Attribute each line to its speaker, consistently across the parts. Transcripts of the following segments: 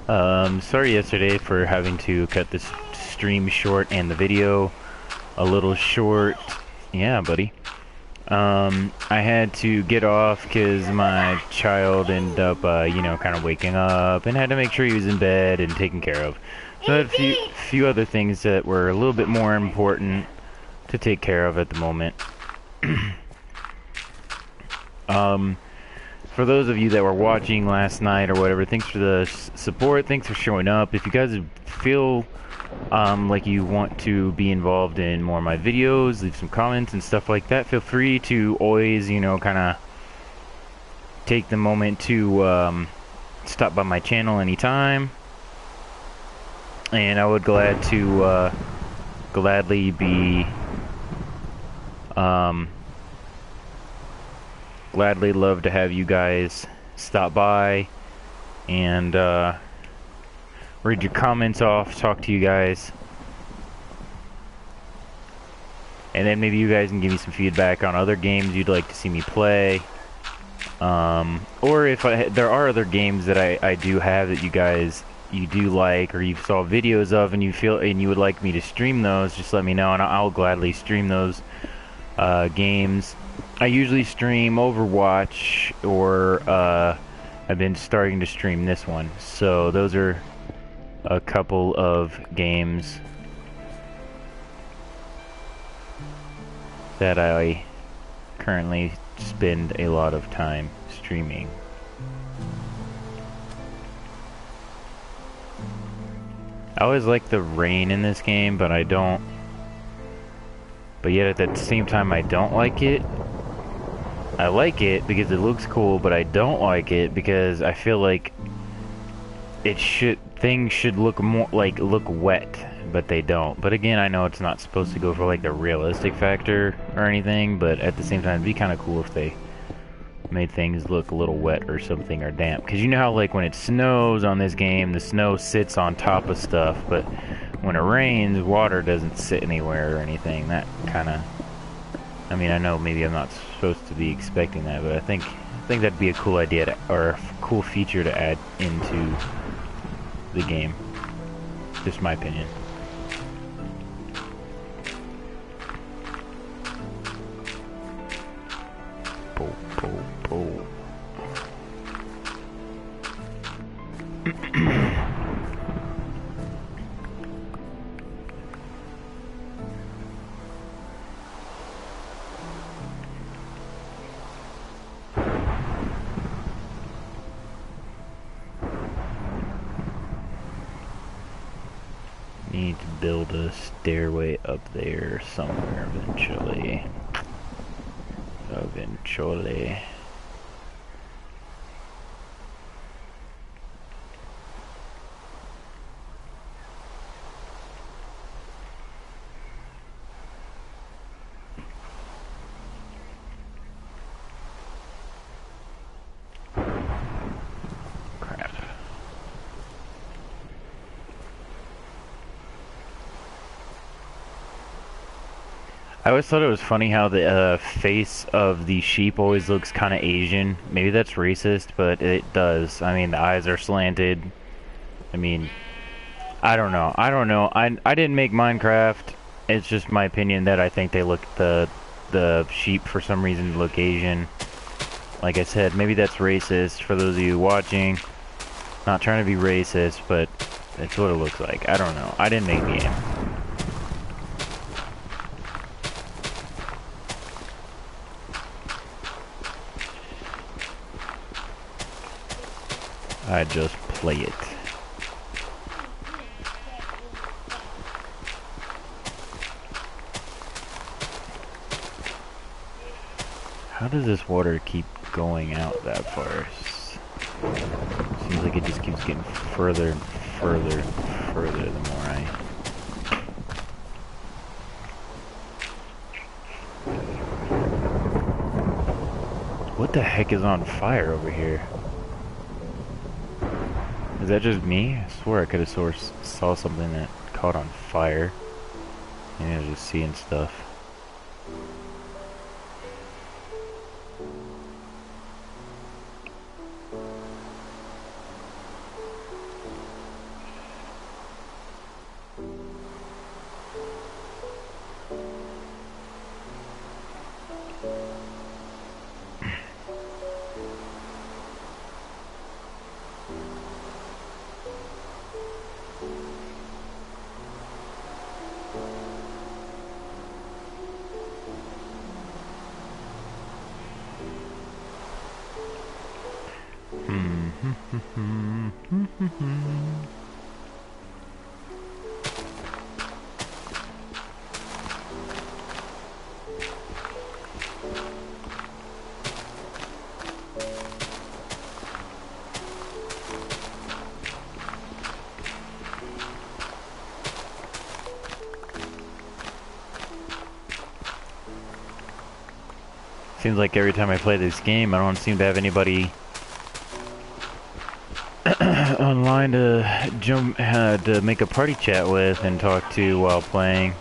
Speaker 1: Sorry yesterday for having to cut this stream short and the video a little short. Yeah, buddy. I had to get off because my child ended up, kind of waking up and had to make sure he was in bed and taken care of. So I had a few other things that were a little bit more important to take care of at the moment. For those of you that were watching last night or whatever, thanks for the support, thanks for showing up. If you guys feel like you want to be involved in more of my videos, leave some comments and stuff like that, feel free to always, kind of take the moment to stop by my channel anytime. And I would gladly be gladly love to have you guys stop by and read your comments off, talk to you guys, and then maybe you guys can give me some feedback on other games you'd like to see me play, or if there are other games that I do have that you do like, or you saw videos of and you would like me to stream those, just let me know and I'll gladly stream those games. I usually stream Overwatch, or I've been starting to stream this one. So those are a couple of games that I currently spend a lot of time streaming. I always like the rain in this game, but I don't. But yet at the same time, I don't like it. I like it because it looks cool, but I don't like it because I feel like things should look more look wet, but they don't. But again, I know it's not supposed to go for like the realistic factor or anything, but at the same time, it'd be kind of cool if they made things look a little wet or something, or damp. Because you know how like when it snows on this game, the snow sits on top of stuff, but when it rains, water doesn't sit anywhere or anything. That kind of, I mean, I know maybe I'm not supposed to be expecting that, but I think that'd be a cool idea or a cool feature to add into the game. Just my opinion. Bo, bo, bo. Need to build a stairway up there somewhere eventually. Crap. I always thought it was funny how the face of the sheep always looks kind of Asian. Maybe that's racist, but it does. I mean, the eyes are slanted. I mean, I don't know. I didn't make Minecraft. It's just my opinion that I think they look, the sheep for some reason look Asian. Like I said, maybe that's racist for those of you watching. Not trying to be racist, but it's what it looks like. I don't know. I didn't make the game. I just play it. How does this water keep going out that far? Seems like it just keeps getting further and further and further the more I... What the heck is on fire over here? Is that just me? I swear I could have saw something that caught on fire. Maybe I was just seeing stuff. Seems like every time I play this game, I don't seem to have anybody online to jump to make a party chat with and talk to while playing.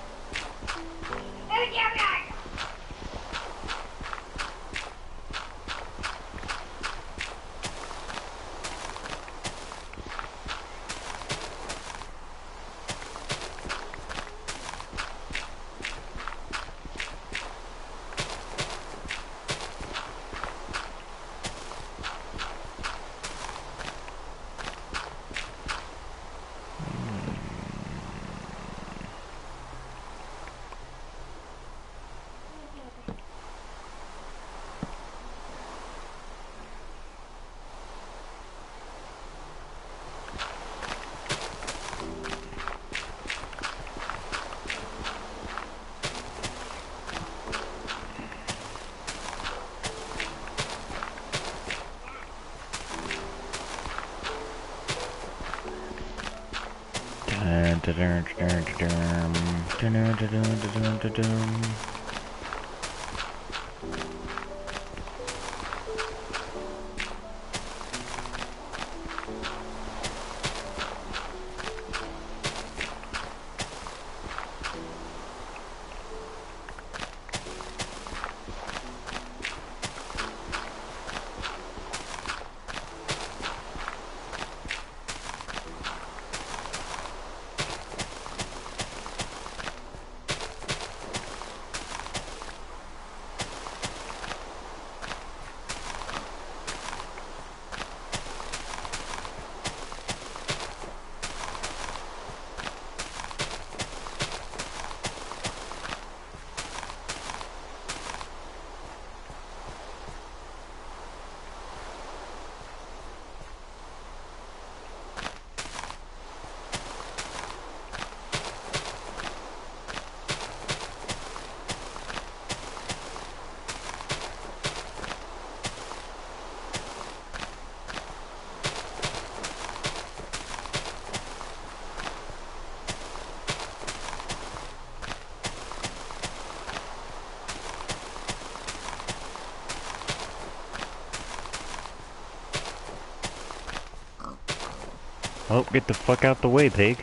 Speaker 1: Oh, get the fuck out the way, pig.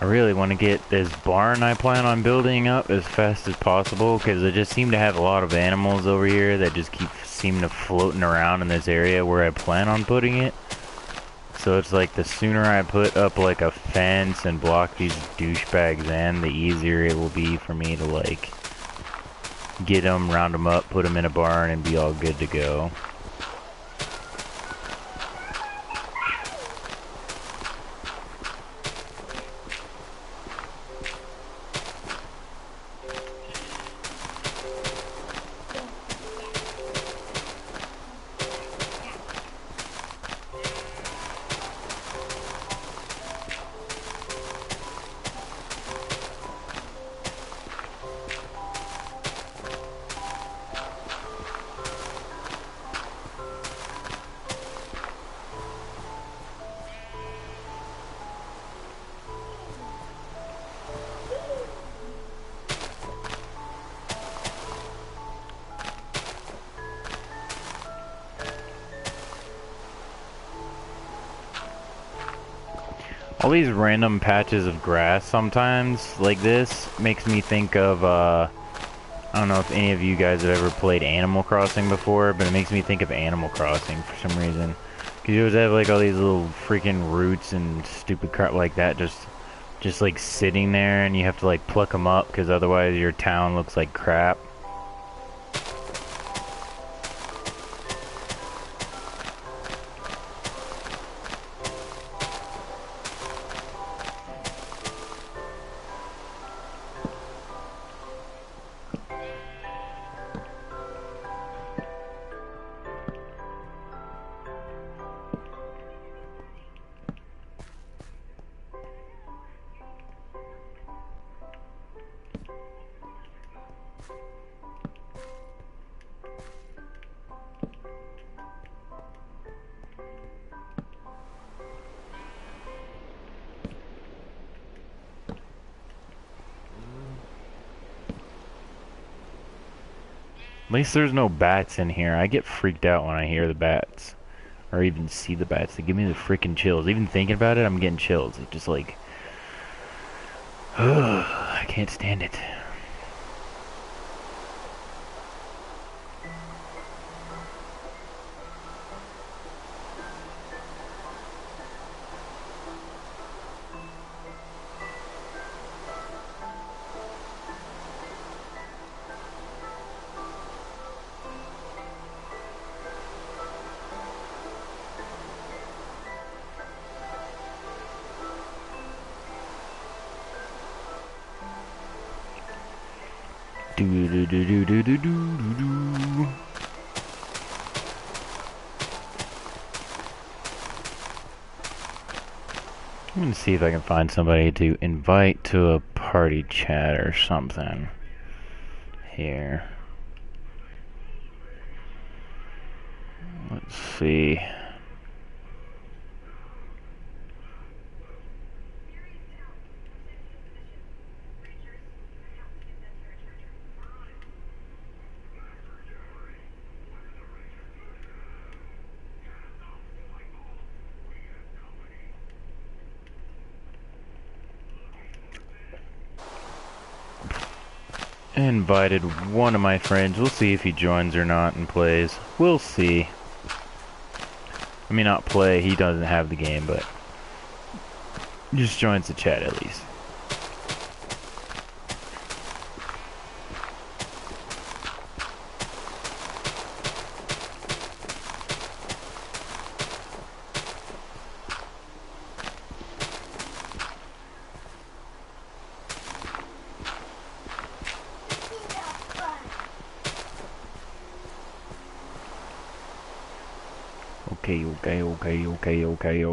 Speaker 1: I really want to get this barn I plan on building up as fast as possible, because I just seem to have a lot of animals over here that just seem to floating around in this area where I plan on putting it. So it's like the sooner I put up like a fence and block these douchebags in, the easier it will be for me to like get them, round them up, put them in a barn, and be all good to go. All these random patches of grass sometimes, like this, makes me think of, I don't know if any of you guys have ever played Animal Crossing before, but it makes me think of Animal Crossing for some reason. Because you always have like all these little freaking roots and stupid crap like that just like sitting there, and you have to like pluck them up because otherwise your town looks like crap. At least there's no bats in here. I get freaked out when I hear the bats. Or even see the bats. They give me the freaking chills. Even thinking about it, I'm getting chills. It's just like... I can't stand it. Do do do do do do do do do. I'm gonna see if I can find somebody to invite to a party chat or something. Here. Let's see. Invited one of my friends. We'll see if he joins or not and plays. We'll see. I mean, not play. He doesn't have the game, but just joins the chat at least.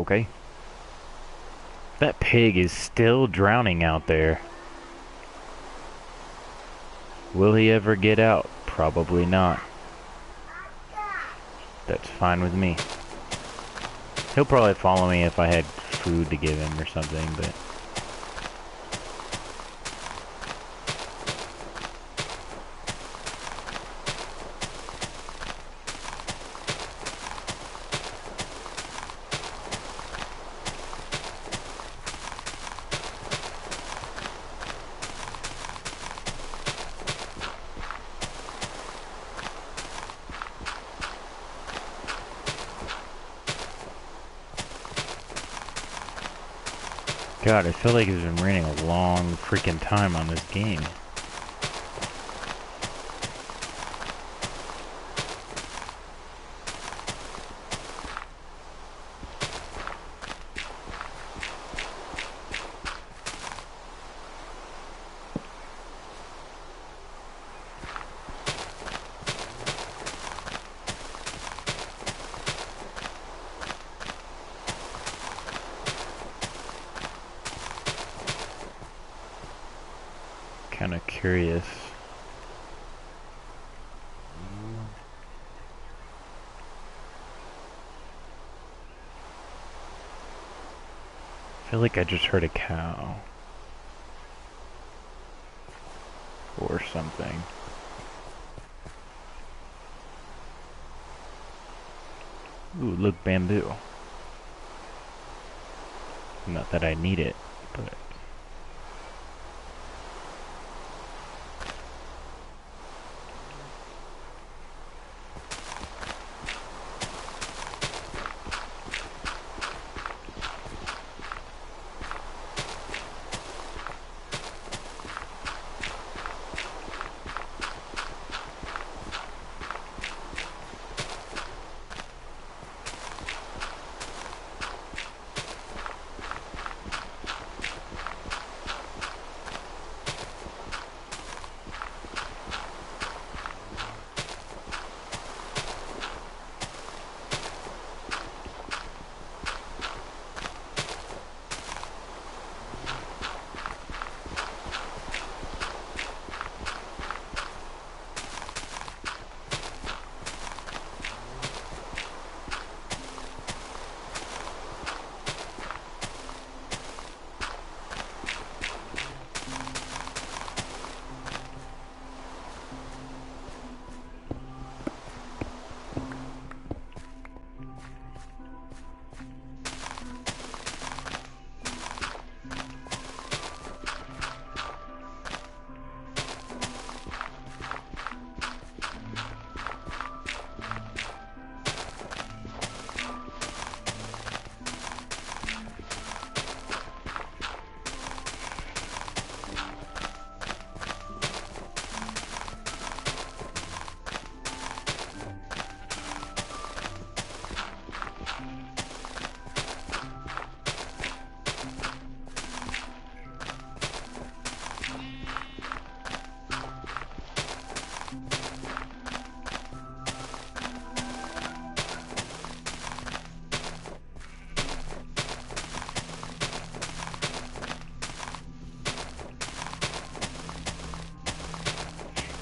Speaker 1: Okay. That pig is still drowning out there. Will he ever get out? Probably not. That's fine with me. He'll probably follow me if I had food to give him or something, but... God, I feel like it's been raining a long freaking time on this game. Kind of curious. I feel like I just heard a cow. Or something. Ooh, look, bamboo. Not that I need it, but...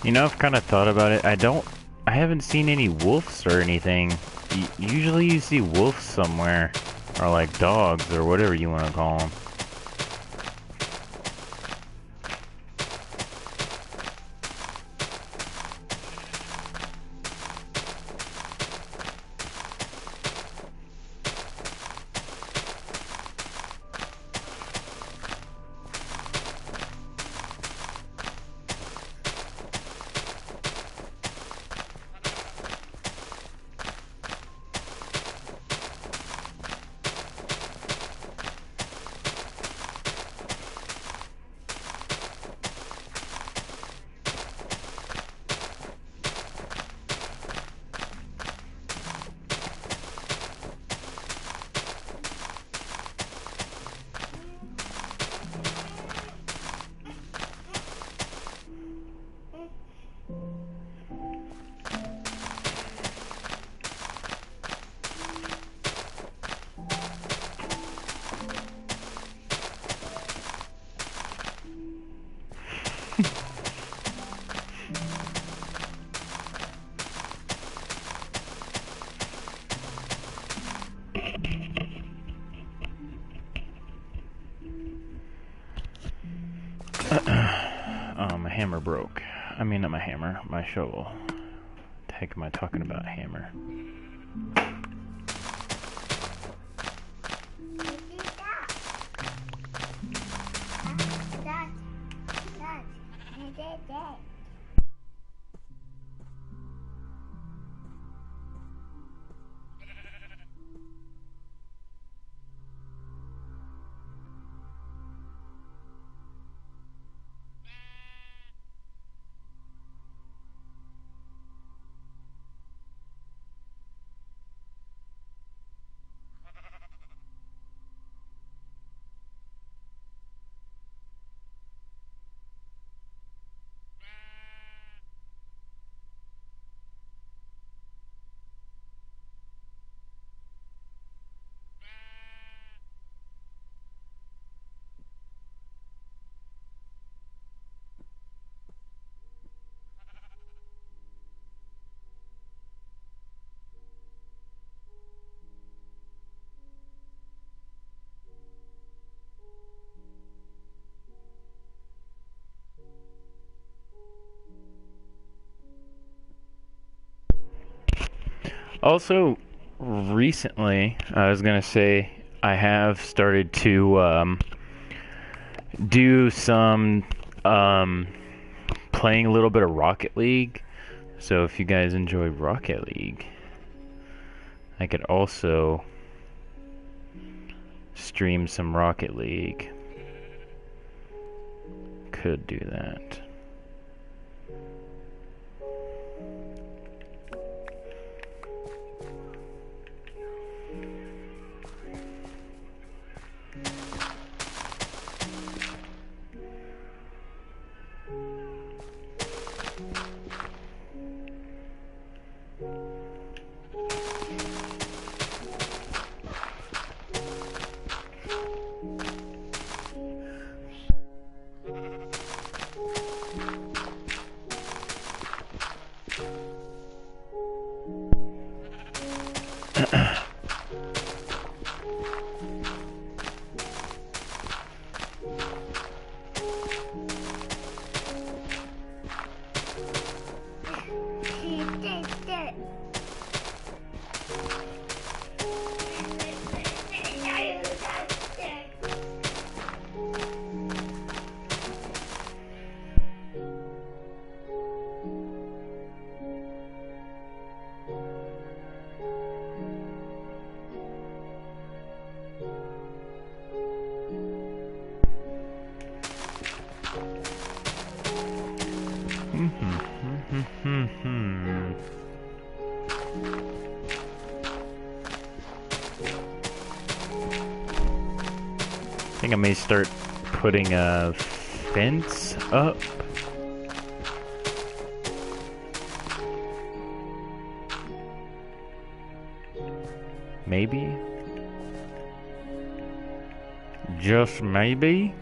Speaker 1: You know, I've kind of thought about it. I haven't seen any wolves or anything. Usually you see wolves somewhere, or like dogs, or whatever you want to call them. My hammer broke. I mean, not my hammer, my shovel. The heck am I talking about, hammer? Also, recently, I was gonna say, I have started to do some playing a little bit of Rocket League. So if you guys enjoy Rocket League, I could also stream some Rocket League. Could do that. I think I may start putting a fence up. Maybe. Just maybe.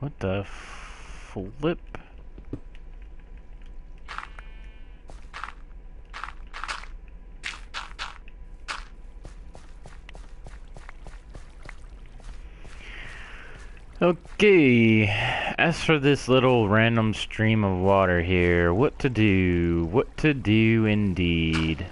Speaker 1: What the flip? Okay, as for this little random stream of water here, what to do? What to do indeed.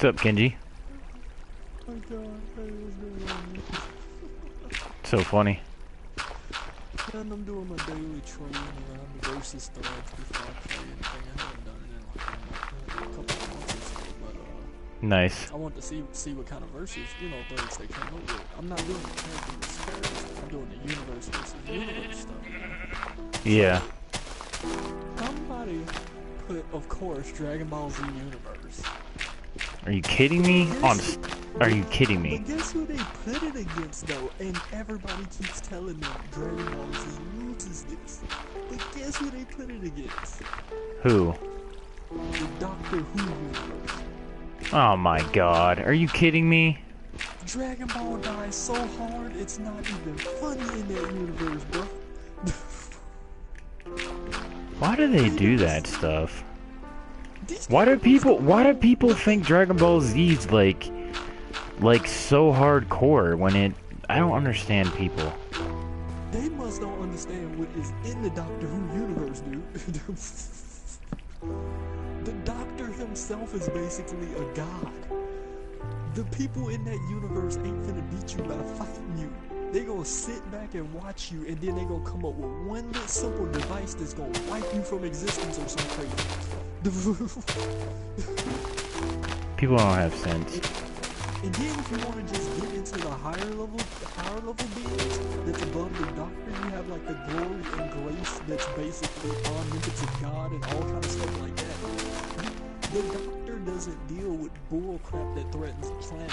Speaker 1: What's up, Kenji?
Speaker 2: Oh my god, hey, what's going on?
Speaker 1: So funny.
Speaker 2: Man, I'm doing my daily training around the versus threads before I play anything. I haven't done it in like a couple of months or so, but
Speaker 1: Nice.
Speaker 2: I want to see what kind of versus, threads they come up with. I'm not doing the character versus character stuff, I'm doing the universe versus universe stuff,
Speaker 1: Yeah.
Speaker 2: So, somebody put, of course, Dragon Ball Z Universe.
Speaker 1: Are you kidding me? Are you kidding me?
Speaker 2: But guess who they put it against, though? And everybody keeps telling them Dragon Ball Z loses this. But guess who they put it against?
Speaker 1: Who?
Speaker 2: The Doctor Who universe.
Speaker 1: Oh my god. Are you kidding me?
Speaker 2: Dragon Ball dies so hard, it's not even funny in that universe, bro.
Speaker 1: Why do they do that stuff? Why do people think Dragon Ball Z's like so hardcore when I don't understand people.
Speaker 2: They must don't understand what is in the Doctor Who universe, dude. The Doctor himself is basically a god. The people in that universe ain't finna beat you by fighting you. They gonna sit back and watch you, and then they gonna come up with one little simple device that's gonna wipe you from existence or some crazy.
Speaker 1: People don't have sense.
Speaker 2: And then if you want to just get into the higher level beings that's above the Doctor, you have like the glory and grace that's basically omnipotent God and all kind of stuff like that. The Doctor doesn't deal with bull crap that threatens the planet.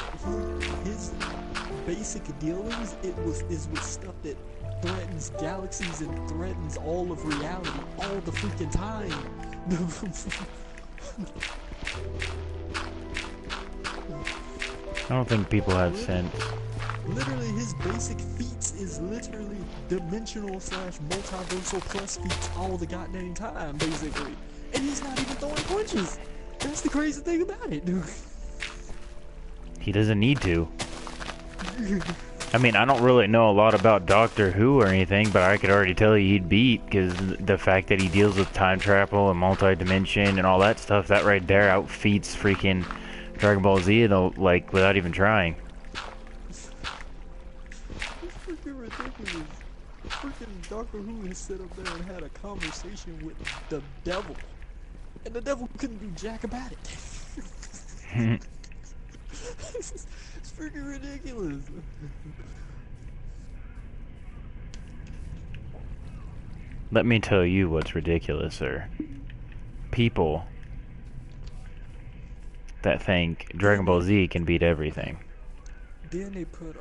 Speaker 2: His basic dealings is with stuff that threatens galaxies and threatens all of reality all the freaking time.
Speaker 1: I don't think people have sense.
Speaker 2: Literally, his basic feats is literally dimensional / multiversal plus feats all the goddamn time, basically. And he's not even throwing punches. That's the crazy thing about it, dude.
Speaker 1: He doesn't need to. I mean, I don't really know a lot about Doctor Who or anything, but I could already tell you he'd beat, because the fact that he deals with time travel and multi-dimension and all that stuff, that right there outfeats freaking Dragon Ball Z, like, without even trying.
Speaker 2: It's freaking ridiculous. Freaking Doctor Who has sit up there and had a conversation with the devil. And the devil couldn't do jack about it. It's freaking ridiculous.
Speaker 1: Let me tell you what's ridiculous, sir. People that think Dragon Ball Z can beat everything.
Speaker 2: Then they put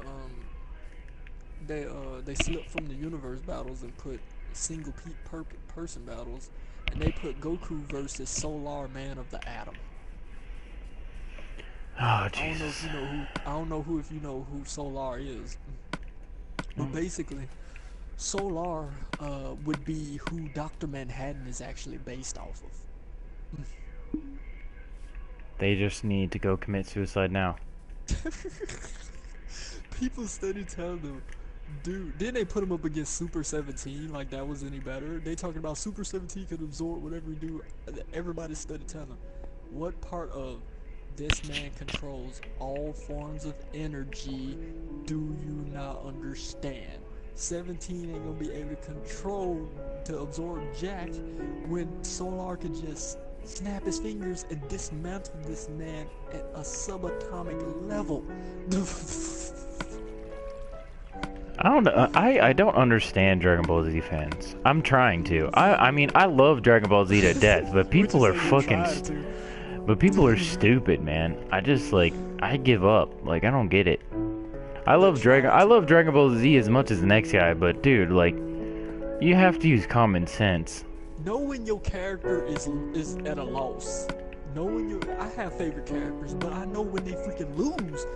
Speaker 2: they slipped from the universe battles and put single person battles, and they put Goku versus Solar Man of the Atom.
Speaker 1: Oh Jesus!
Speaker 2: I don't know if you know who Solar is, but basically, Solar would be who Dr. Manhattan is actually based off of.
Speaker 1: They just need to go commit suicide now.
Speaker 2: People steady telling them, dude, didn't they put him up against Super 17 like that was any better? They talking about Super 17 could absorb whatever he do. Everybody steady telling them, what part of this man controls all forms of energy do you not understand? 17 ain't gonna be able to control to absorb Jack when Solar could just snap his fingers and dismantle this man at a subatomic level.
Speaker 1: I don't understand Dragon Ball Z fans. I'm trying to. I mean, I love Dragon Ball Z to death, but people are people are stupid, man. I just like, I give up. Like, I don't get it. I love Dragon Ball Z as much as the next guy, but dude, like, you have to use common sense.
Speaker 2: Knowing your character is at a loss. I have favorite characters, but I know when they freaking lose.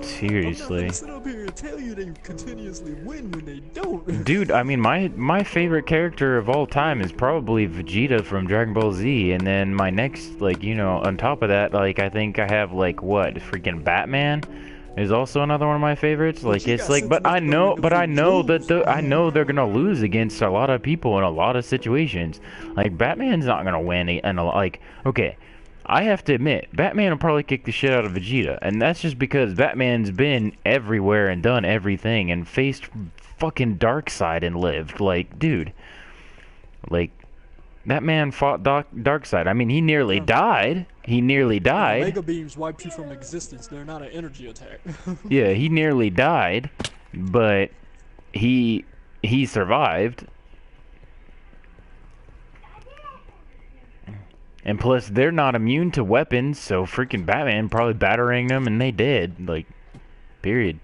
Speaker 1: Seriously.
Speaker 2: I'm not gonna sit up here and tell you they continuously win when they don't.
Speaker 1: Dude, I mean, my favorite character of all time is probably Vegeta from Dragon Ball Z, and then my next, like, you know, on top of that, like, I think I have, like, what, freaking Batman is also another one of my favorites. Like, it's like, but I know they're gonna lose against a lot of people in a lot of situations. Like, Batman's not gonna win, and like, okay, I have to admit, Batman will probably kick the shit out of Vegeta, and that's just because Batman's been everywhere and done everything and faced fucking Darkseid and lived. Like, dude, like, that man fought Darkseid. I mean, he nearly died. He nearly died.
Speaker 2: Mega beams wiped you from existence. They're not an energy attack.
Speaker 1: Yeah, he nearly died, but he survived. And plus, they're not immune to weapons, so freaking Batman probably battering them, and they did. Like, period.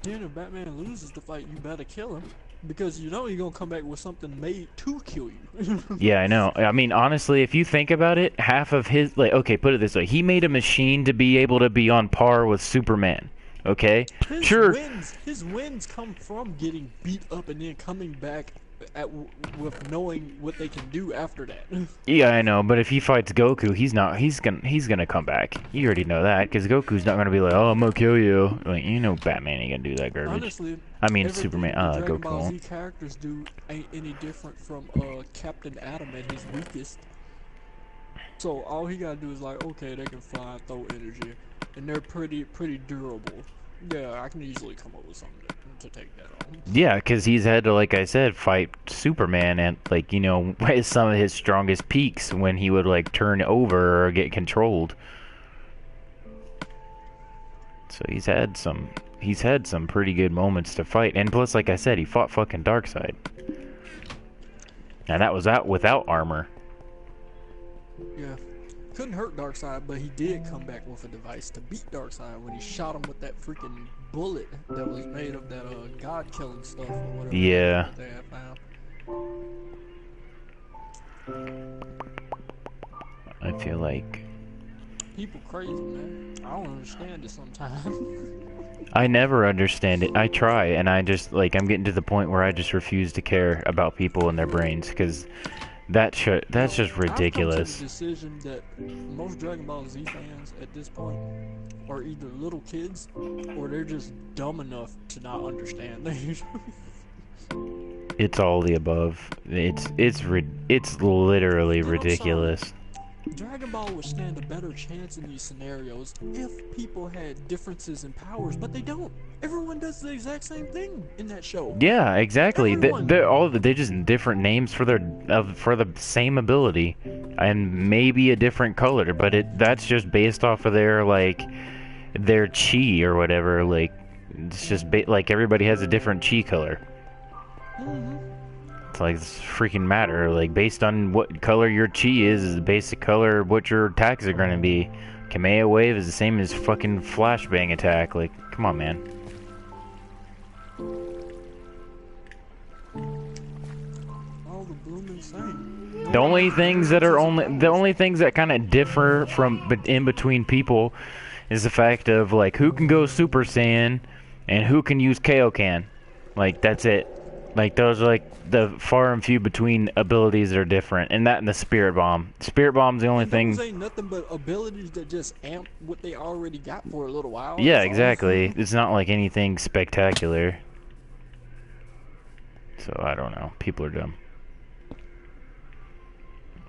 Speaker 2: Then if Batman loses the fight, you better kill him. Because you know you're gonna come back with something made to kill you.
Speaker 1: Yeah, I know. I mean, honestly, if you think about it, half of his, like, okay, put it this way. He made a machine to be able to be on par with Superman. Okay?
Speaker 2: His wins come from getting beat up and then coming back with knowing what they can do after that.
Speaker 1: Yeah, I know, but if he fights Goku, he's gonna come back. You already know that, because Goku's not gonna be like, oh, I'm gonna kill you. Like, you know Batman ain't gonna do that garbage.
Speaker 2: Honestly,
Speaker 1: I mean, Superman,
Speaker 2: Dragon
Speaker 1: Goku
Speaker 2: Ball
Speaker 1: won't.
Speaker 2: Z characters do ain't any different from Captain Atom at his weakest. So all he gotta do is like, okay, they can fly and throw energy, and they're pretty durable. Yeah, I can easily come up with something to take that on.
Speaker 1: Yeah, because he's had to, like I said, fight Superman at, like, you know, some of his strongest peaks when he would, like, turn over or get controlled. So he's had some pretty good moments to fight. And plus, like I said, he fought fucking Darkseid. And that was out without armor.
Speaker 2: Yeah. Couldn't hurt Darkseid, but he did come back with a device to beat Darkseid when he shot him with that freaking bullet that was made of that god-killing stuff or whatever.
Speaker 1: Yeah.
Speaker 2: They had found.
Speaker 1: I feel like
Speaker 2: People crazy, man. I don't understand it sometimes.
Speaker 1: I never understand it. I try, and I just, like, I'm getting to the point where I just refuse to care about people and their brains, because that's just ridiculous.
Speaker 2: I've come to the decision that most Dragon Ball Z fans at this point are either little kids or they're just dumb enough to not understand.
Speaker 1: It's all the above. It's literally ridiculous.
Speaker 2: Dragon Ball would stand a better chance in these scenarios if people had differences in powers, but they don't. Everyone does the exact same thing in that show.
Speaker 1: Yeah, exactly. They're just different names for the same ability, and maybe a different color. But that's just based off of their chi or whatever. Like, it's just like everybody has a different chi color.
Speaker 2: Mm-hmm.
Speaker 1: It's like, it's freaking matter. Like, based on what color your chi is the basic color of what your attacks are gonna be. Kamea wave is the same as fucking flashbang attack. Like, come on, man.
Speaker 2: All the blooming same.
Speaker 1: The only things that kind of differ in between people is the fact of, like, who can go Super Saiyan And who can use Kaioken? Like, that's it. Like, those are like the far and few between abilities that are different. And that and the Spirit Bomb. Spirit Bomb's the only thing.
Speaker 2: Those ain't nothing but abilities that just amp what they already got for a little while.
Speaker 1: Yeah, exactly. It's not like anything spectacular. So, I don't know. People are dumb.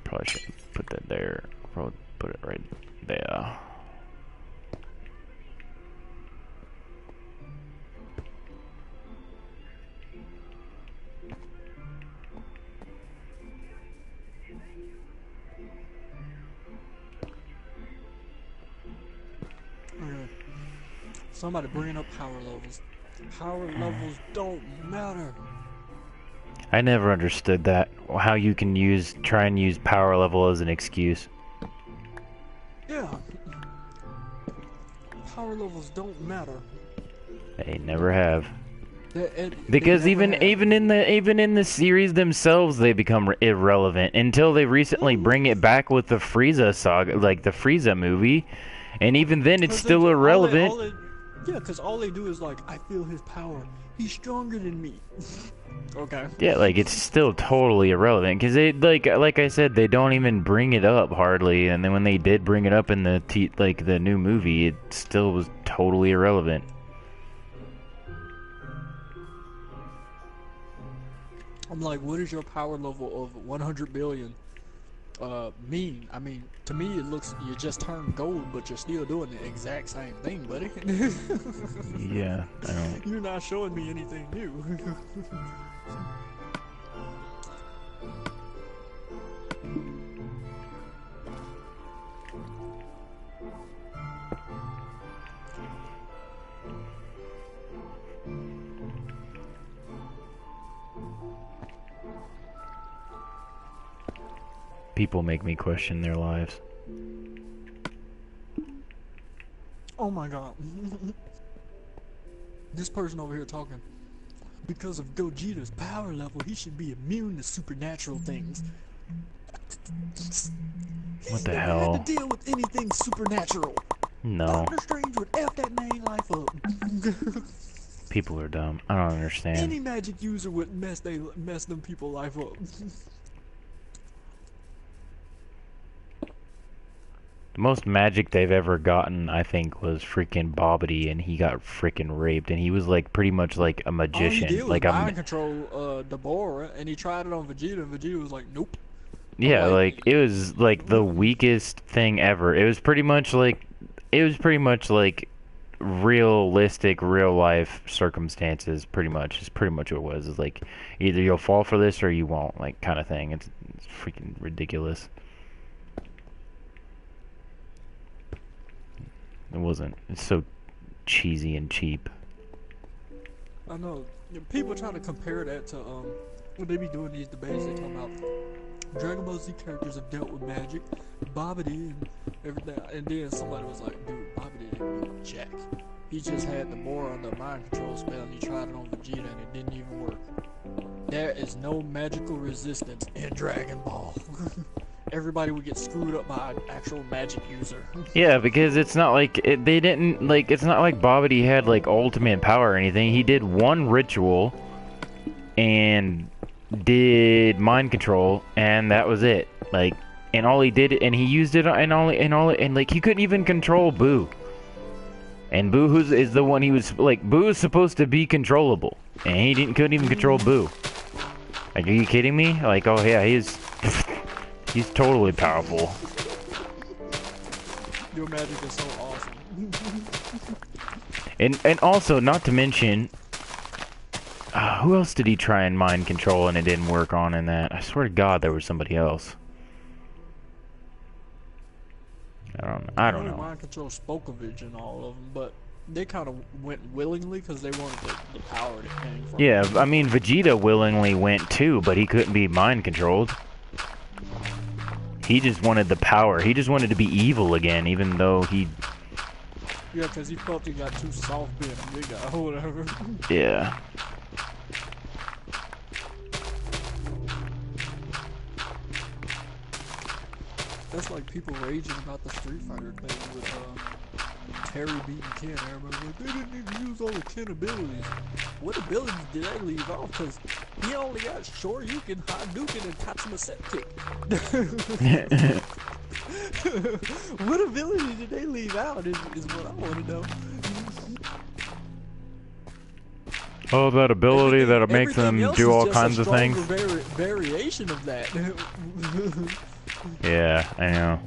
Speaker 1: Probably should put that there. Probably put it right there.
Speaker 2: Okay. Somebody bringing up power levels. Power levels don't matter.
Speaker 1: I never understood that. How you can try and use power level as an excuse.
Speaker 2: Yeah. Power levels don't matter.
Speaker 1: They never have.
Speaker 2: Because
Speaker 1: even in the series themselves, they become irrelevant until they recently bring it back with the Frieza saga, like the Frieza movie, and even then it's still irrelevant.
Speaker 2: Yeah, because all they do is like, I feel his power. He's stronger than me. Okay.
Speaker 1: Yeah, like it's still totally irrelevant because they like I said, they don't even bring it up hardly, and then when they did bring it up in the the new movie, it still was totally irrelevant.
Speaker 2: I'm like, what is your power level of 100 billion mean? I mean, to me it looks, you just turned gold, but you're still doing the exact same thing, buddy.
Speaker 1: Yeah, I don't.
Speaker 2: You're not showing me anything new.
Speaker 1: People make me question their lives.
Speaker 2: Oh my god. This person over here talking. Because of Gogeta's power level, he should be immune to supernatural things.
Speaker 1: What the
Speaker 2: never
Speaker 1: hell?
Speaker 2: had to deal with anything supernatural.
Speaker 1: No.
Speaker 2: Doctor Strange would F that man life up.
Speaker 1: People are dumb. I don't understand.
Speaker 2: Any magic user would mess them people life up.
Speaker 1: The most magic they've ever gotten, I think, was freaking Bobbity, and he got freaking raped, and he was like pretty much like a magician.
Speaker 2: All he did was
Speaker 1: like
Speaker 2: mind control Deborah, and he tried it on Vegeta, and Vegeta was like, nope.
Speaker 1: Yeah, like it was like the weakest thing ever. It was pretty much like realistic, real life circumstances. Pretty much, it's pretty much what it was. It's like either you'll fall for this or you won't, like kind of thing. It's freaking ridiculous. It wasn't. It's so cheesy and cheap.
Speaker 2: I know. People try to compare that to when they be doing these debates, they talk about Dragon Ball Z characters have dealt with magic, Bobbity and everything, and then somebody was like, dude, Bobbity didn't do jack. He just had the more on the mind control spell, and he tried it on Vegeta, and it didn't even work. There is no magical resistance in Dragon Ball. Everybody would get screwed up by an actual magic user.
Speaker 1: Yeah, because it's not like they didn't like. It's not like Bobbity had like ultimate power or anything. He did one ritual and did mind control, and that was it. Like, and all he did, and he used it, and like he couldn't even control Boo. And Boo is the one he was like. Boo is supposed to be controllable, and he couldn't even control Boo. Like, are you kidding me? Like, oh yeah, he's totally powerful.
Speaker 2: Your magic is so awesome.
Speaker 1: And also, not to mention, who else did he try and mind control and it didn't work on in that? I swear to God, there was somebody else. I don't know.
Speaker 2: Mind control Spokovich and all of them, but they kind of went willingly because they wanted the power that came from.
Speaker 1: Yeah, I mean, Vegeta willingly went too, but he couldn't be mind controlled. He just wanted the power. He just wanted to be evil again, even though he...
Speaker 2: Yeah, because he felt he got too soft being a big guy or whatever.
Speaker 1: Yeah.
Speaker 2: That's like people raging about the Street Fighter thing with Terry beating Ken. Everybody's like, they didn't even use all of Ken abilities. What abilities did they leave off? Because he only got Shoryuken, Hadouken, and Tatsuma Septic. What ability did they leave out is what I want to know.
Speaker 1: Oh, that ability that makes them do all kinds of things.
Speaker 2: Variation of that.
Speaker 1: Yeah, I know.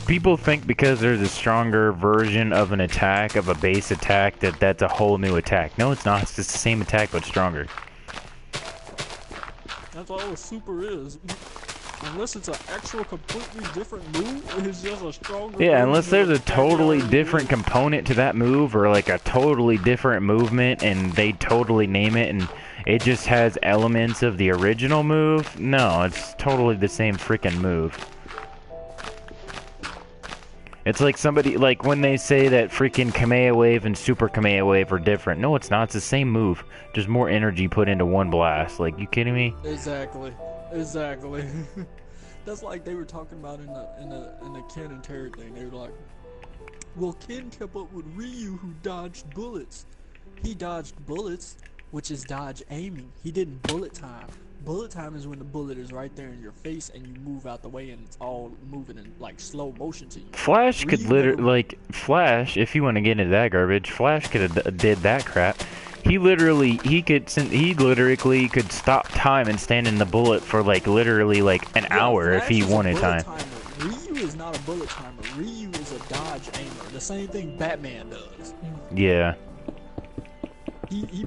Speaker 1: People think because there's a stronger version of an attack, of a base attack, that's a whole new attack. No, it's not. It's just the same attack, but stronger.
Speaker 2: That's all a super is. Unless it's an actual completely different move, it's just a stronger.
Speaker 1: Yeah, unless there's a totally different component to that move, or like a totally different movement, and they totally name it, and it just has elements of the original move. No, it's totally the same freaking move. It's like somebody, like when they say that freaking Kamea Wave and Super Kamea Wave are different. No, it's not. It's the same move. Just more energy put into one blast. Like, you kidding me?
Speaker 2: Exactly. That's like they were talking about in the Ken and Terry thing. They were like, well, Ken kept up with Ryu, who dodged bullets. He dodged bullets, which is dodge aiming. He didn't bullet time. Bullet time is when the bullet is right there in your face and you move out the way and it's all moving in like slow motion to you.
Speaker 1: Flash could literally, like, Flash, if you want to get into that garbage, Flash could have did that crap. He literally could stop time and stand in the bullet for like literally like an hour if he wanted time.
Speaker 2: Ryu is not a bullet timer. Ryu is a dodge aimer. The same thing Batman does.
Speaker 1: Yeah.
Speaker 2: He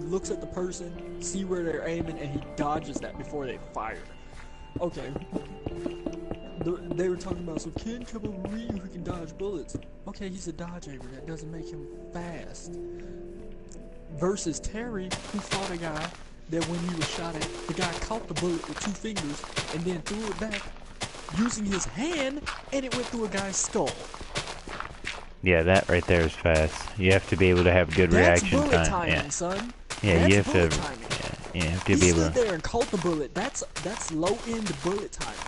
Speaker 2: looks at the person, see where they're aiming, and he dodges that before they fire. Okay. They were talking about, so Ken kept up with Ryu who can dodge bullets. Okay, he's a dodge aimer. That doesn't make him fast. Versus Terry, who fought a guy that when he was shot at, the guy caught the bullet with 2 fingers and then threw it back using his hand, and it went through a guy's skull.
Speaker 1: Yeah, that right there is fast. You have to be able to have good reaction time.
Speaker 2: That's bullet timing, son.
Speaker 1: Yeah,
Speaker 2: that's
Speaker 1: you have to.
Speaker 2: Timing.
Speaker 1: Yeah, you have to
Speaker 2: he
Speaker 1: be able.
Speaker 2: Stood there and caught the bullet. That's low end bullet timing.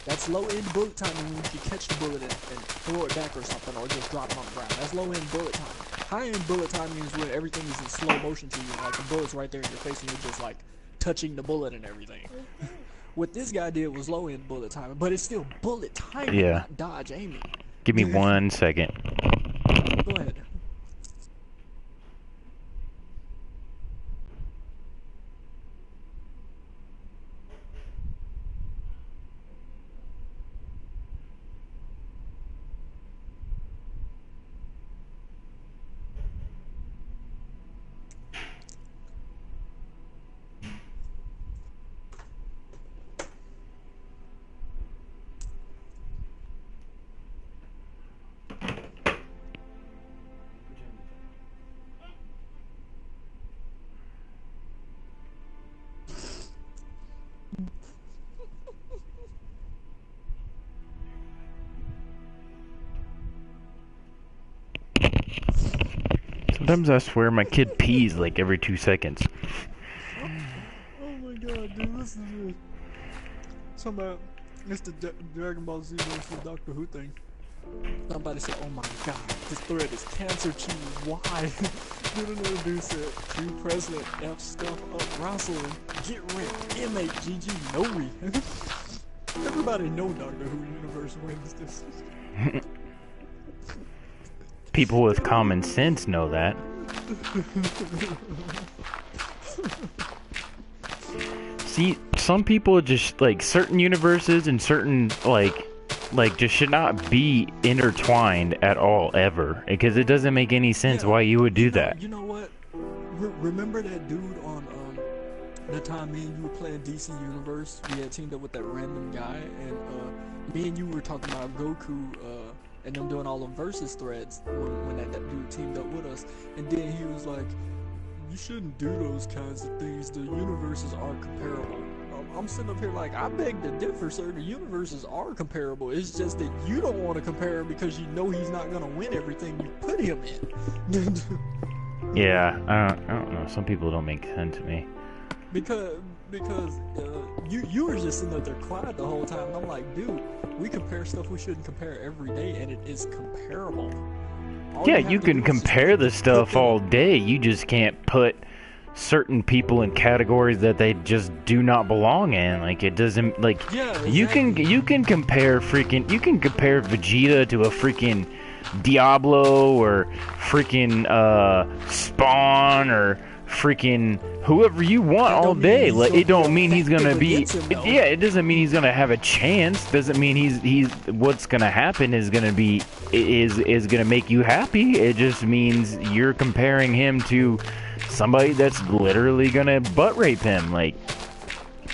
Speaker 2: That's low end bullet timing when you can catch the bullet and throw it back or something, or just drop it on the ground. That's low end bullet timing. High end bullet timing is when everything is in slow motion to you, like the bullet's right there in your face and you're just like touching the bullet and everything. What this guy did was low end bullet timing, but it's still bullet timing, not dodge aiming.
Speaker 1: Give me 1 second.
Speaker 2: Go ahead.
Speaker 1: Sometimes I swear my kid pees like every 2 seconds.
Speaker 2: Oh my god, dude, listen to this. Something about, it's the Dragon Ball Z versus the Doctor Who thing. Somebody said, oh my god, this thread is cancer cheese. Why? Then another dude said, True President F stuff up Rosalind. Get wrecked. MHGG, no we. Everybody know Doctor Who universe wins this.
Speaker 1: People with common sense know that. See, some people just, like, certain universes and certain, like just should not be intertwined at all, ever. Because it doesn't make any sense why you would do that.
Speaker 2: You know what? Remember that dude on, that time me and you were playing DC Universe? We had teamed up with that random guy, and, me and you were talking about Goku, and them doing all them versus threads when that dude teamed up with us, and then he was like, you shouldn't do those kinds of things, the universes are comparable. I'm sitting up here like, I beg to differ, sir, the universes are comparable, it's just that you don't want to compare him because you know he's not going to win everything you put him in.
Speaker 1: Yeah, I don't know, some people don't make sense to me.
Speaker 2: Because you were just sitting up there quiet the whole time, and I'm like, dude, we compare stuff we shouldn't compare every day, and it is comparable. All
Speaker 1: Yeah,
Speaker 2: you
Speaker 1: you
Speaker 2: have to
Speaker 1: can
Speaker 2: do is just
Speaker 1: compare the
Speaker 2: put
Speaker 1: stuff
Speaker 2: them.
Speaker 1: all day. You just can't put certain people in categories that they just do not belong in. Like it doesn't like
Speaker 2: Yeah, exactly.
Speaker 1: you can compare Vegeta to a freaking Diablo or freaking Spawn or freaking whoever you want
Speaker 2: That
Speaker 1: all
Speaker 2: don't mean
Speaker 1: day.
Speaker 2: he's
Speaker 1: Like
Speaker 2: gonna
Speaker 1: it
Speaker 2: be
Speaker 1: don't mean he's gonna
Speaker 2: effective
Speaker 1: be.
Speaker 2: against him though.
Speaker 1: Yeah, it doesn't mean he's gonna have a chance. Doesn't mean he's. What's gonna happen is gonna make you happy. It just means you're comparing him to somebody that's literally gonna butt rape him like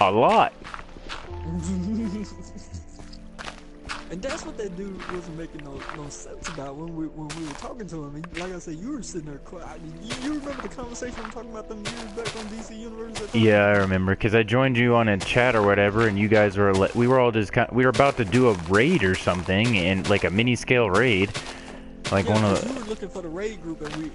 Speaker 1: a lot.
Speaker 2: And that's what that dude wasn't making no sense about when we were talking to him. And like I said, you were sitting there quiet. I mean, you remember the conversation I'm talking about them years back on DC Universe? That time?
Speaker 1: Yeah, I remember because I joined you on a chat or whatever, and you guys were we were all just we were about to do a raid or something, and like a mini scale raid, like
Speaker 2: Yeah,
Speaker 1: one of
Speaker 2: because you were looking for the raid group, and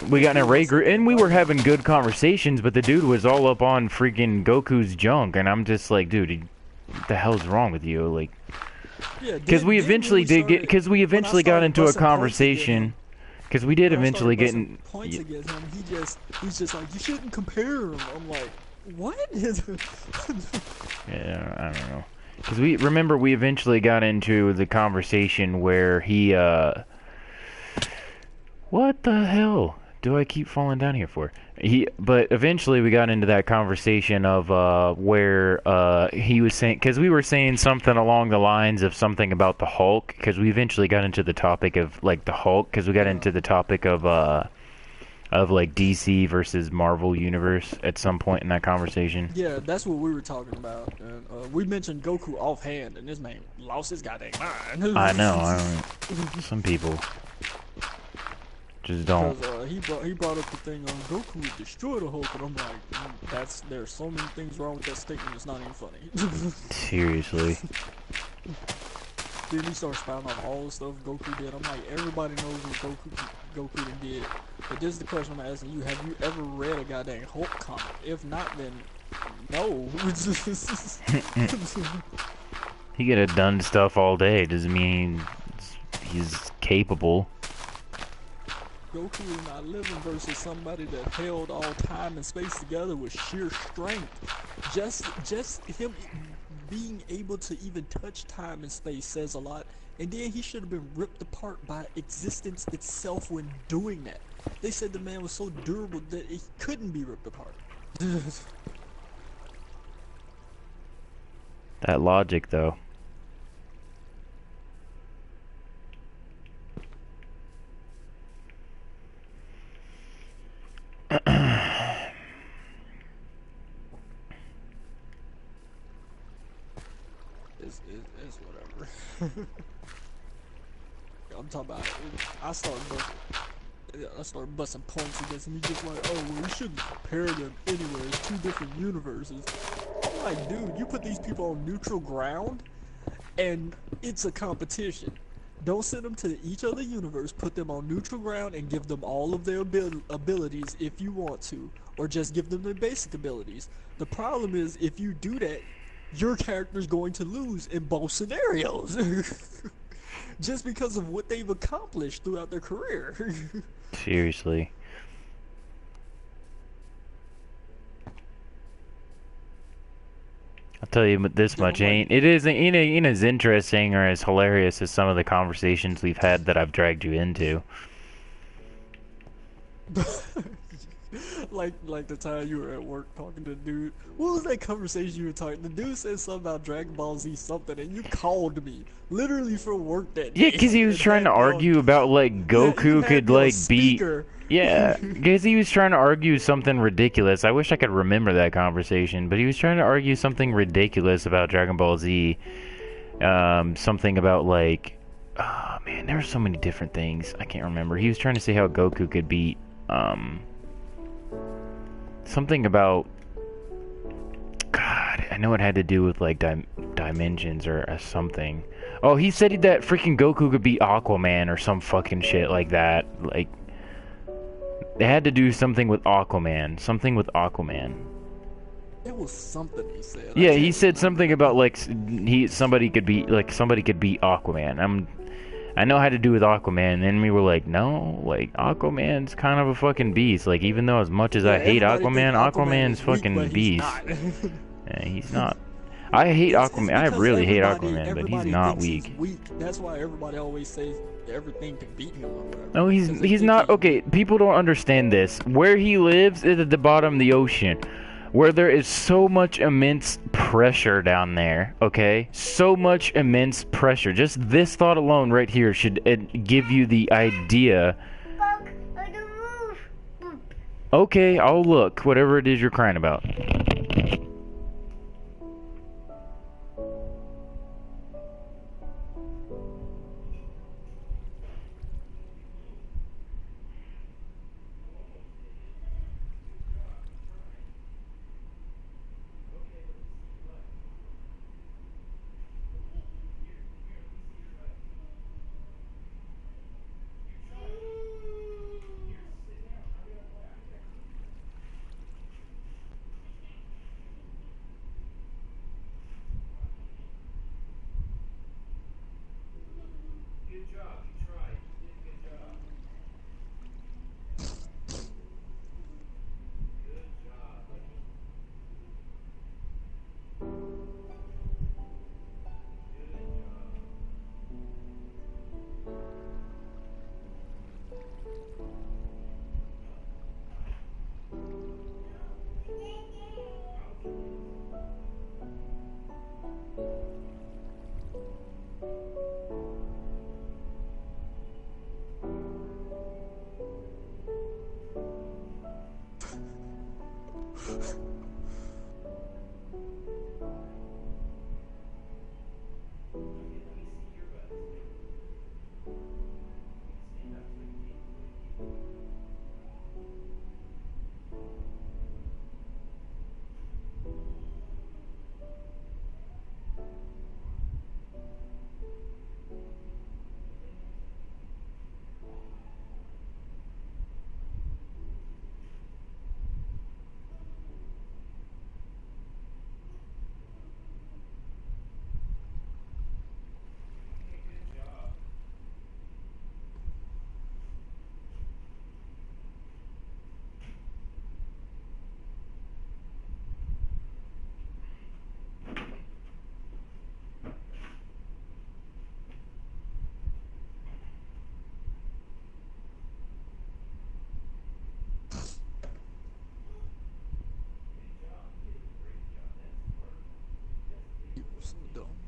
Speaker 1: we got in a raid group, and we were
Speaker 2: invited.
Speaker 1: having good conversations, but the dude was all up on freaking Goku's junk, and I'm just like, dude, what the hell's wrong with you? Like,
Speaker 2: Yeah,
Speaker 1: because we eventually did get, because we
Speaker 2: when I
Speaker 1: eventually got
Speaker 2: started
Speaker 1: into a
Speaker 2: busting points against him,
Speaker 1: conversation, because we did
Speaker 2: when I
Speaker 1: eventually
Speaker 2: started
Speaker 1: get
Speaker 2: busting
Speaker 1: in.
Speaker 2: points against him, he's just like, you shouldn't compare him. I'm like, what?
Speaker 1: Yeah, I don't know. Because we eventually got into the conversation where he, what the hell do I keep falling down here for? But eventually we got into that conversation of, where, he was saying, because we were saying something along the lines of something about the Hulk, because we eventually got into the topic of, like, the Hulk, because we got
Speaker 2: Yeah.
Speaker 1: into the topic of like DC versus Marvel Universe at some point in that conversation.
Speaker 2: Yeah, that's what we were talking about. And we mentioned Goku offhand, and this man lost his goddamn mind.
Speaker 1: I know, some people just don't.
Speaker 2: Because he brought up the thing on Goku would destroy the Hulk, and I'm like, there's so many things wrong with that statement. It's not even funny.
Speaker 1: Seriously.
Speaker 2: Then he started spouting off all the stuff Goku did. I'm like, everybody knows what Goku done did. But this is the question I'm asking you: have you ever read a goddamn Hulk comic? If not, then no.
Speaker 1: He could have done stuff all day. Doesn't mean he's capable.
Speaker 2: Goku is not living versus somebody that held all time and space together with sheer strength. Just him being able to even touch time and space says a lot. And then he should have been ripped apart by existence itself when doing that. They said the man was so durable that he couldn't be ripped apart.
Speaker 1: That logic, though.
Speaker 2: It's whatever. I'm talking about. I started busting points against him. He's just like, oh, well, we shouldn't compare them anyway. It's two different universes. I'm like, dude, you put these people on neutral ground, and it's a competition. Don't send them to each other universe. Put them on neutral ground and give them all of their abilities if you want to, or just give them their basic abilities. The problem is, if you do that, your character's going to lose in both scenarios. Just because of what they've accomplished throughout their career.
Speaker 1: Seriously. I'll tell you this much, ain't as interesting or as hilarious as some of the conversations we've had that I've dragged you into.
Speaker 2: like the time you were at work talking to the dude. What was that conversation you were talking? The dude said something about Dragon Ball Z something, and you called me literally for work that day.
Speaker 1: Yeah, because he was trying to argue about like Goku could like beat. Yeah, because he was trying to argue something ridiculous. I wish I could remember that conversation, but he was trying to argue something ridiculous about Dragon Ball Z. Something about like, oh man, there were so many different things. I can't remember. He was trying to say how Goku could beat. Something about, God, I know it had to do with like dimensions or something. Oh, he said that freaking Goku could beat Aquaman or some fucking shit like that. Like, they had to do something with Aquaman. Something with Aquaman.
Speaker 2: It was something he said.
Speaker 1: Yeah, he said something about like somebody could beat Aquaman. I know how to do with Aquaman. And then we were like, no, like Aquaman's kind of a fucking beast. Like even though as much as
Speaker 2: Yeah,
Speaker 1: I hate
Speaker 2: everybody think
Speaker 1: Aquaman,
Speaker 2: Aquaman
Speaker 1: Aquaman's
Speaker 2: is weak,
Speaker 1: fucking
Speaker 2: but he's
Speaker 1: beast.
Speaker 2: not.
Speaker 1: Yeah, he's not. I hate
Speaker 2: It's
Speaker 1: Aquaman. I
Speaker 2: because
Speaker 1: really hate Aquaman, but he's
Speaker 2: everybody
Speaker 1: not
Speaker 2: thinks he's
Speaker 1: weak.
Speaker 2: weak. That's why everybody always says everything can beat him or whatever.
Speaker 1: No,
Speaker 2: 'Cause they
Speaker 1: he's
Speaker 2: think
Speaker 1: not.
Speaker 2: he's
Speaker 1: Okay,
Speaker 2: weak.
Speaker 1: people don't understand this. Where he lives is at the bottom of the ocean, where there is so much immense pressure down there. Okay, so much immense pressure. Just this thought alone, right here, should give you the idea. Okay, I'll look. Whatever it is you're crying about.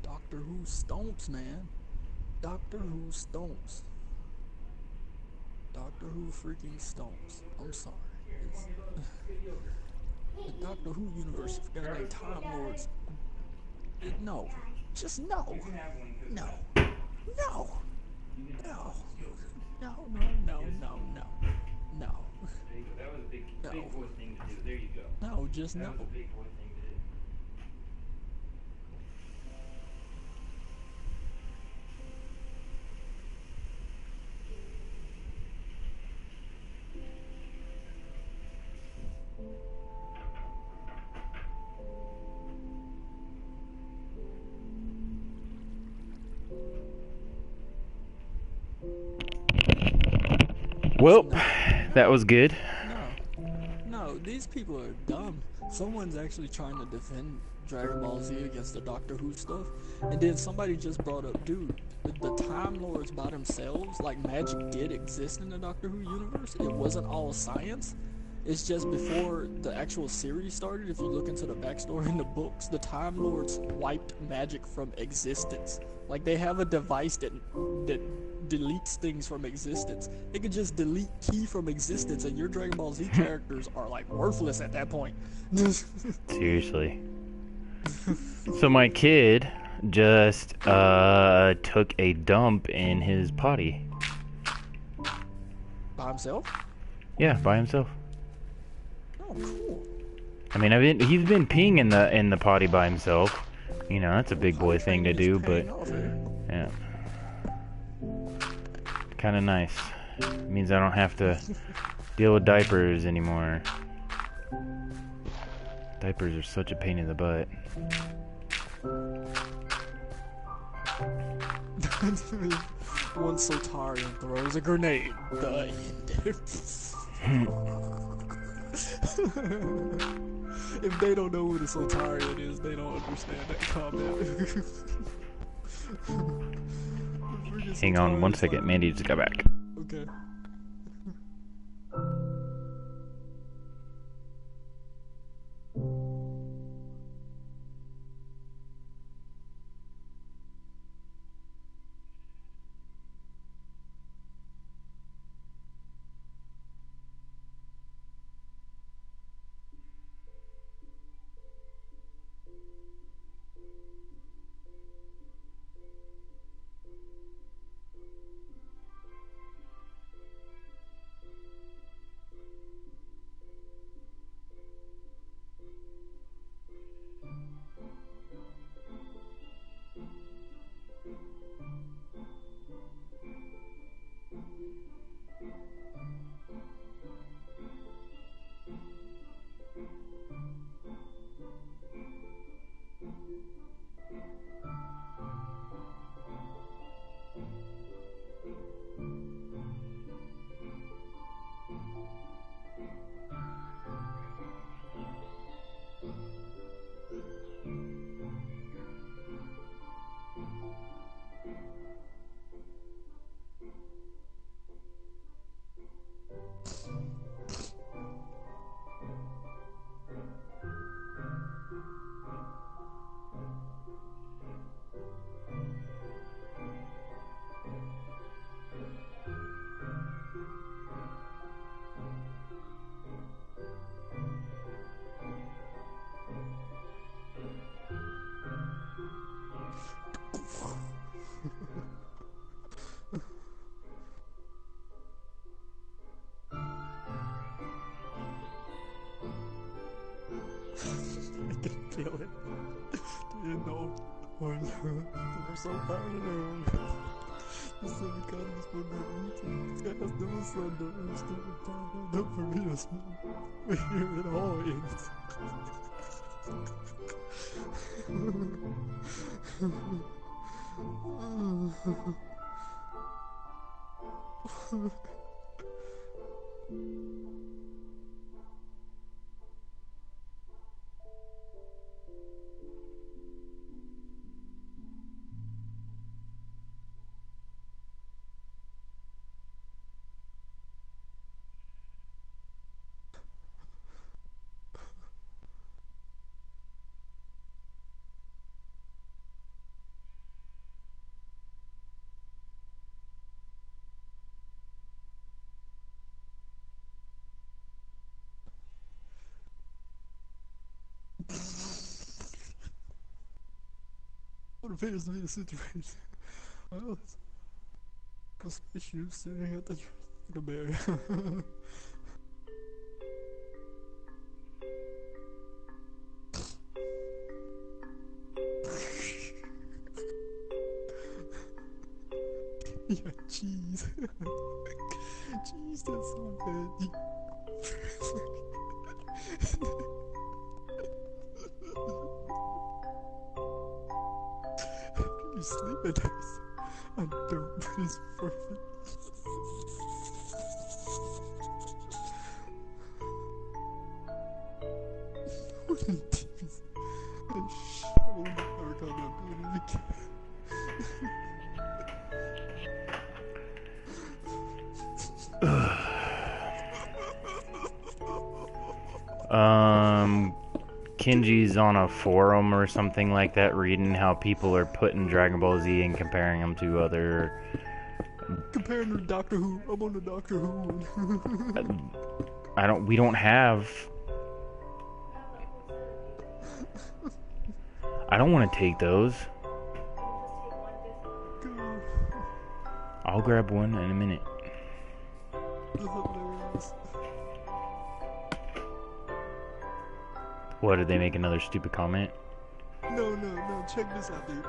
Speaker 2: Doctor Who stomps, man. Doctor Who stomps. Doctor Who freaking stomps. I'm sorry. It's, the Doctor Who universe is gonna make Time Lords. No. Just no. No. No. No. No, no, no, no, no. No.
Speaker 1: There you go. That was a big,
Speaker 2: No.
Speaker 1: big boy thing to do. There you go.
Speaker 2: No, just
Speaker 1: That
Speaker 2: no.
Speaker 1: was a big boy thing to do. Well, that was good.
Speaker 2: No. No, these people are dumb. Someone's actually trying to defend Dragon Ball Z against the Doctor Who stuff, and then somebody just brought up, dude, the Time Lords by themselves, like magic did exist in the Doctor Who universe. It wasn't all science. It's just before the actual series started, if you look into the backstory in the books, the Time Lords wiped magic from existence. Like, they have a device that deletes things from existence. It could just delete key from existence, and your Dragon Ball Z characters are, like, worthless at that point.
Speaker 1: Seriously. So my kid just took a dump in his potty.
Speaker 2: By himself?
Speaker 1: Yeah, by himself.
Speaker 2: Oh, cool.
Speaker 1: I mean, he's been peeing in the potty by himself. You know, that's a big boy thing to do, but yeah, kind of nice. It means I don't have to deal with diapers anymore. Diapers are such a pain in the butt.
Speaker 2: One Soltarian throws a grenade. The end. If they don't know what a Soltarian is, they don't understand that comment.
Speaker 1: Hang on one second, Mandy just got back.
Speaker 2: Okay. I can feel it. Do you know when we're so proud of them? The sun comes for the eating. Guys, never sun the rest of the time. Don't forget us, man. We're here at all ends. What appears to be the situation? Well, a spaceship sitting at the barrier. Yeah, cheese. Cheese, that's so bad. You sleep at night. I don't, but it's perfect. What a demons. Oh, never gonna do it again.
Speaker 1: Kenji's on a forum or something like that reading how people are putting Dragon Ball Z and comparing them to other...
Speaker 2: Comparing to Doctor Who. I'm on the Doctor Who one.
Speaker 1: We don't have... I don't want to take those. I'll grab one in a minute. What, did they make another stupid comment?
Speaker 2: No, check this out, dude.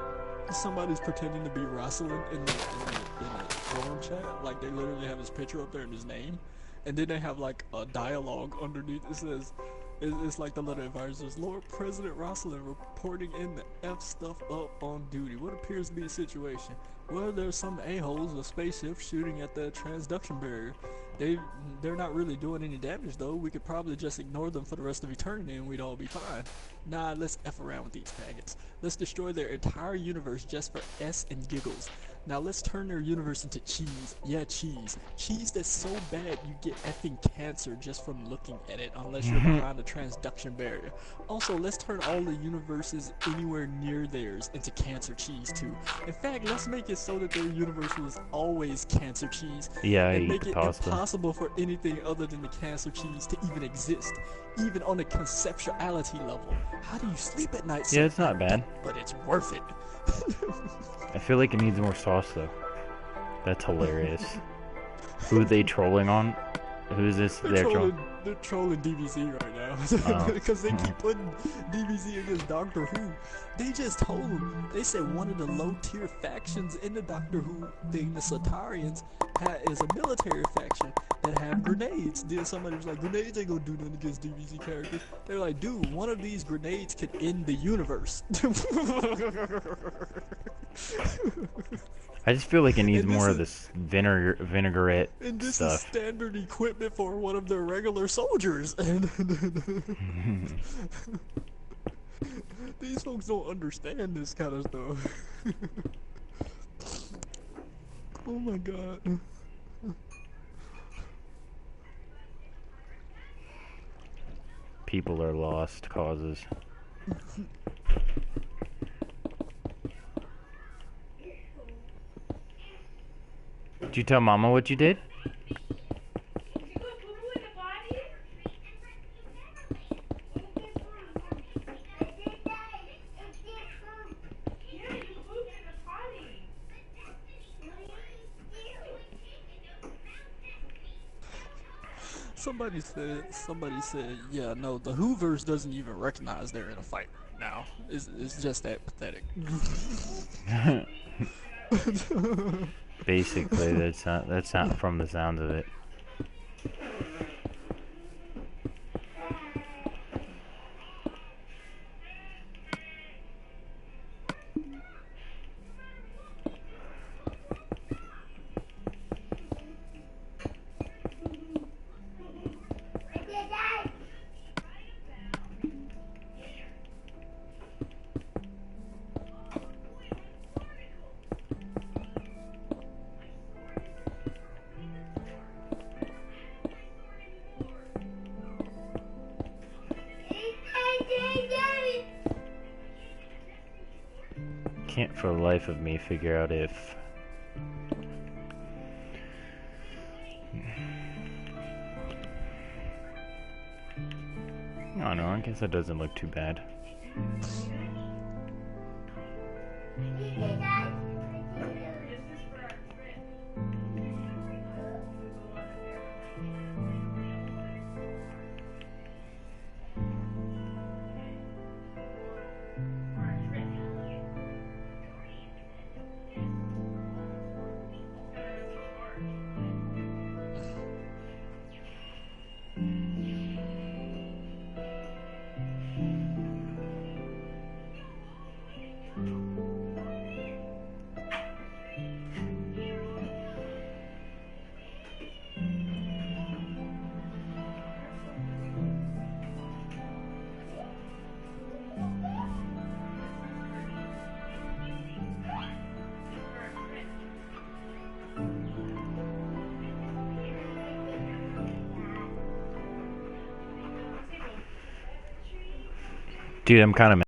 Speaker 2: Somebody's pretending to be wrestling in the forum chat. Like, they literally have his picture up there and his name. And then they have, like, a dialogue underneath that says, It's like the letter advisors. Lord President Rosalind reporting in the F stuff up on duty. What appears to be the situation? Well, there's some a-holes with spaceships shooting at the transduction barrier. They they're not really doing any damage though. We could probably just ignore them for the rest of eternity and we'd all be fine. Nah, let's F around with these faggots. Let's destroy their entire universe just for S and giggles. Now let's turn their universe into cheese. Yeah, cheese. Cheese that's so bad you get effing cancer just from looking at it unless you're behind a transduction barrier. Also, let's turn all the universes anywhere near theirs into cancer cheese too. In fact, let's make it so that their universe was always cancer cheese
Speaker 1: Yeah, I
Speaker 2: and
Speaker 1: eat
Speaker 2: make it
Speaker 1: pasta.
Speaker 2: impossible for anything other than the cancer cheese to even exist, even on a conceptuality level. How do you sleep at night?
Speaker 1: Yeah,
Speaker 2: So
Speaker 1: it's not bad.
Speaker 2: but it's worth it.
Speaker 1: I feel like it needs more sauce though. That's hilarious. Who are they trolling on? Who's this? They're trolling.
Speaker 2: They're trolling DBZ right now
Speaker 1: Oh.
Speaker 2: because they keep putting DBZ against Doctor Who. They just told them. They said one of the low-tier factions in the Doctor Who thing, the Satarians, is a military faction that have grenades. Then somebody was like, grenades ain't gonna do nothing against DBZ characters. They're like, dude, one of these grenades could end the universe.
Speaker 1: I just feel like it needs
Speaker 2: And this
Speaker 1: more
Speaker 2: is-
Speaker 1: of this vinaigrette
Speaker 2: And this is
Speaker 1: stuff.
Speaker 2: standard equipment for one of their regular soldiers. And these folks don't understand this kind of stuff. Oh my god.
Speaker 1: People are lost causes. Did you tell Mama what you did?
Speaker 2: Somebody said, yeah, no, the Hoovers doesn't even recognize they're in a fight now. It's just that pathetic.
Speaker 1: Basically, that's not from the sounds of it. Can't for the life of me figure out if I don't know, I guess that doesn't look too bad. Dude, I'm kind of